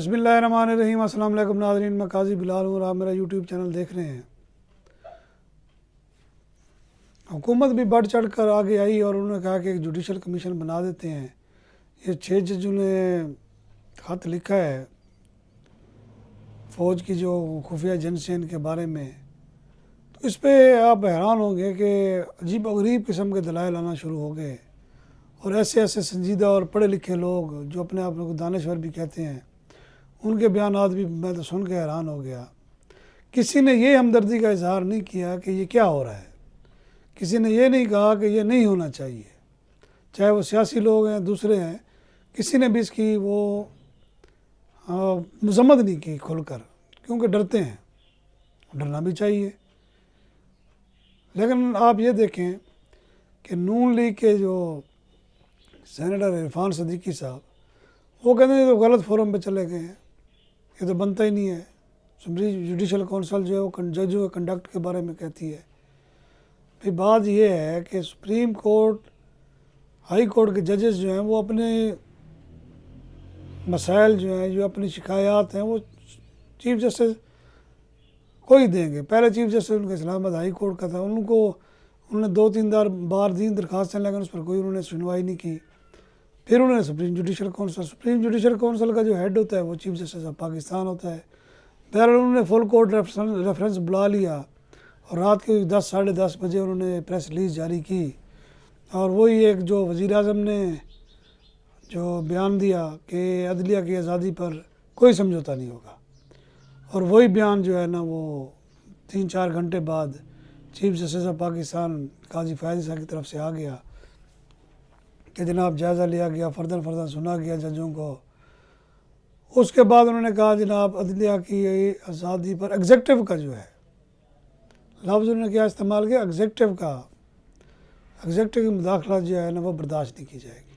बिस्मिल्लाहिर्रहमानिर्रहीम। अस्सलाम वालेकुम नाज़रीन, मैं काजी बिलाल हूँ और आप मेरा यूट्यूब चैनल देख रहे हैं। हुकूमत भी बढ़ चढ़ कर आगे आई और उन्होंने कहा कि एक जुडिशल कमीशन बना देते हैं। ये 6 जजों ने ख़त लिखा है फ़ौज की जो खुफिया एजेंसी इनके बारे में, तो इस पर आप हैरान होंगे कि अजीब व गरीब किस्म के दलाइल आना शुरू हो गए और ऐसे ऐसे संजीदा और पढ़े लिखे लोग जो अपने आप को दानश्वर भी कहते हैं, उनके बयानात भी मैं तो सुन के हैरान हो गया। किसी ने ये हमदर्दी का इजहार नहीं किया कि ये क्या हो रहा है, किसी ने ये नहीं कहा कि ये नहीं होना चाहिए, चाहे वो सियासी लोग हैं दूसरे हैं, किसी ने भी इसकी वो मजम्मत नहीं की खुलकर, क्योंकि डरते हैं, डरना भी चाहिए। लेकिन आप ये देखें कि नून लीग के जो सेनेटर इरफान सदीकी साहब, वो कहते हैं तो गलत फोरम पे चले गए हैं, ये तो बनता ही नहीं है। सुप्रीम जुडिशल काउंसिल जो है वो जजों के कंडक्ट के बारे में कहती है। फिर बात ये है कि सुप्रीम कोर्ट, हाई कोर्ट के जजेस जो हैं वो अपने मसाइल जो हैं, जो अपनी शिकायत हैं, वो चीफ जस्टिस को ही देंगे। पहले चीफ जस्टिस उनका इस्लामाबाद हाई कोर्ट का था, उन्होंने 2-3 बार दी दरखास्तें, लेकिन उस पर कोई उन्होंने सुनवाई नहीं की। फिर उन्होंने सुप्रीम जुडिशल काउंसिल का जो हेड होता है वो चीफ जस्टिस ऑफ पाकिस्तान होता है। बहरहाल उन्होंने फुल कोर्ट रेफरेंस बुला लिया और रात के 10 साढ़े 10 बजे उन्होंने प्रेस रिलीज़ जारी की और वही एक जो वज़ीर आज़म ने जो बयान दिया कि अदलिया की आज़ादी पर कोई समझौता नहीं होगा, और वही बयान जो है ना वो 3-4 घंटे बाद चीफ जस्टिस ऑफ पाकिस्तान काजी फैज़ साहब की तरफ से आ गया कि जनाब जायज़ा लिया गया, फ़र्दन सुना गया जजों को। उसके बाद उन्होंने कहा जनाब अदलिया की आज़ादी पर एग्जेक्टिव का जो है लफ्ज़ उन्होंने क्या इस्तेमाल किया, एग्जेक्टिव की मुदाखलत जो है ना वो बर्दाश्त नहीं की जाएगी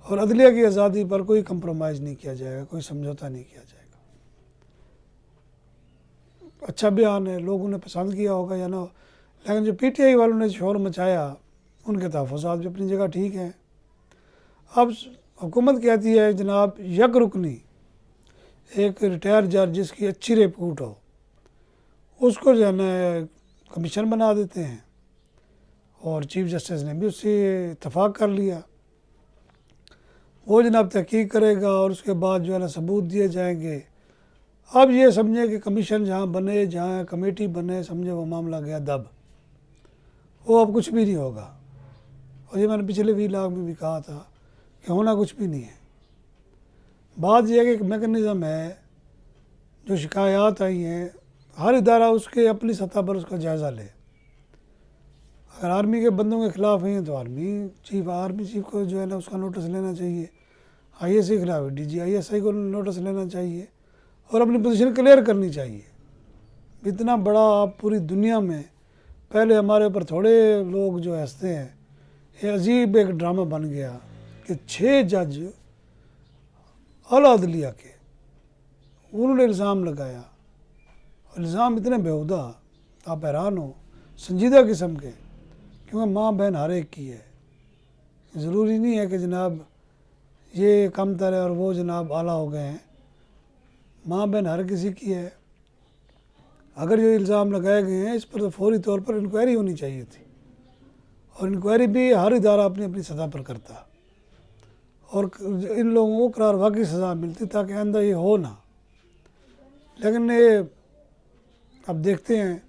और अदलिया की आज़ादी पर कोई कंप्रोमाइज़ नहीं किया जाएगा, कोई समझौता नहीं किया जाएगा। अच्छा बयान है, लोगों ने पसंद किया होगा या ना, लेकिन जो PTI वालों ने शोर मचाया उनके तहफ़्फ़ुज़ात भी अपनी जगह ठीक हैं। अब हुकूमत कहती है जनाब यक रुकनी एक रिटायर जज जिसकी अच्छी रिपोर्ट हो उसको जो है ना कमीशन बना देते हैं, और चीफ जस्टिस ने भी उससे इत्तफाक कर लिया। वो जनाब तहकीक करेगा और उसके बाद जो है ना सबूत दिए जाएंगे। अब ये समझे कि कमीशन जहाँ बने, जहाँ कमेटी बने, समझे वो मामला गया दब, वो अब कुछ भी नहीं होगा। और ये मैंने पिछले व्लॉग में भी कहा था कि होना कुछ भी नहीं है। बात यह है कि एक मेकनिज़म है, जो शिकायत आई हैं हर इदारा उसके अपनी सतह पर उसका जायज़ा ले। अगर आर्मी के बंदों के ख़िलाफ़ हैं तो आर्मी चीफ को जो है ना उसका नोटिस लेना चाहिए, IAS के खिलाफ DGISI को नोटिस लेना चाहिए और अपनी पोजीशन क्लियर करनी चाहिए। इतना बड़ा आप पूरी दुनिया में, पहले हमारे ऊपर थोड़े लोग जो हंसते हैं, ये अजीब एक ड्रामा बन गया कि 6 जज आला अदलिया के उन्होंने इल्ज़ाम लगाया, इल्ज़ाम इतने बेहुदा आप हैरान हो, संजीदा किस्म के, क्योंकि माँ बहन हर एक की है। ज़रूरी नहीं है कि जनाब ये कम तर है और वो जनाब आला हो गए हैं, माँ बहन हर किसी की है। अगर जो इल्ज़ाम लगाए गए हैं इस पर तो फौरी तौर पर इंक्वायरी होनी चाहिए थी, और इंक्वायरी भी हर इदारा अपनी अपनी सतह पर करता और इन लोगों को करार वाकई सज़ा मिलती ताकि आइंदा ये हो ना। लेकिन ये अब देखते हैं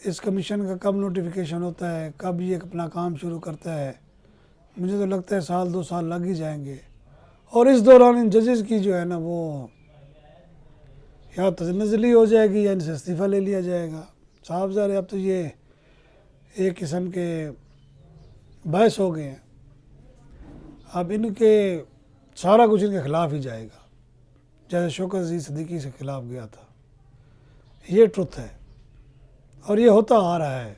इस कमीशन का कब नोटिफिकेशन होता है, कब ये अपना काम शुरू करता है। मुझे तो लगता है 1-2 साल लग ही जाएंगे, और इस दौरान इन जजेस की जो है ना वो या तजनज़ली हो जाएगी या इनसे इस्तीफ़ा ले लिया जाएगा। साहब ज़ाहिर अब तो ये एक किस्म के बहस हो गए हैं, अब इनके सारा कुछ इनके ख़िलाफ़ ही जाएगा, जैसे शौकत अज़ीज़ सिद्दीकी से ख़िलाफ़ गया था। ये ट्रुथ है और ये होता आ रहा है,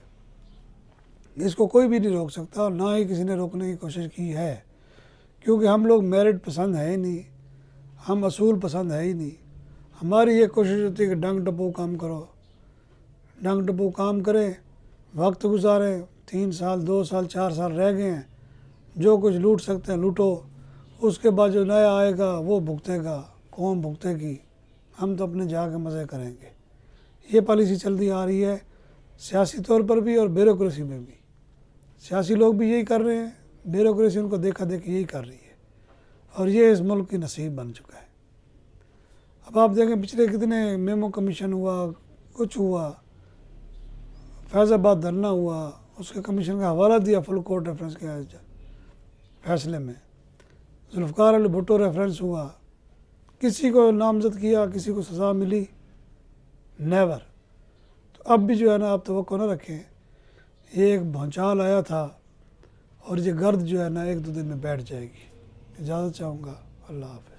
इसको कोई भी नहीं रोक सकता और ना ही किसी ने रोकने की कोशिश की है, क्योंकि हम लोग मेरिट पसंद है ही नहीं, हम असूल पसंद है ही नहीं। हमारी ये कोशिश होती है कि डंग डब्बू काम करो, डंग डब्बू काम करें, वक्त गुजारें। 3 साल 2 साल 4 साल रह गए हैं, जो कुछ लूट सकते हैं लूटो, उसके बाद जो नया आएगा वो भुगतेगा। कौम भुगतेगी, हम तो अपने जाके मज़े करेंगे। ये पॉलिसी चलती आ रही है सियासी तौर पर भी और ब्यूरोक्रेसी में भी। सियासी लोग भी यही कर रहे हैं, ब्यूरोक्रेसी उनको देखा देखी यही कर रही है, और ये इस मुल्क की नसीब बन चुका है। अब आप देखें पिछले कितने मेमो कमीशन हुआ, कुछ हुआ, फैज़ाबाद धरना हुआ, उसके कमीशन का हवाला दिया फुल कोर्ट रेफरेंस के फैसले में। जुल्फ़िकार अली भुट्टो रेफरेंस हुआ, किसी को नामजद किया, किसी को सज़ा मिली? नेवर। तो अब भी जो है ना, आप तवक्को न रखें, ये एक भूचाल आया था और ये गर्द जो है ना 1-2 दिन में बैठ जाएगी। इजाज़त चाहूँगा। अल्लाह हाफ़िज़।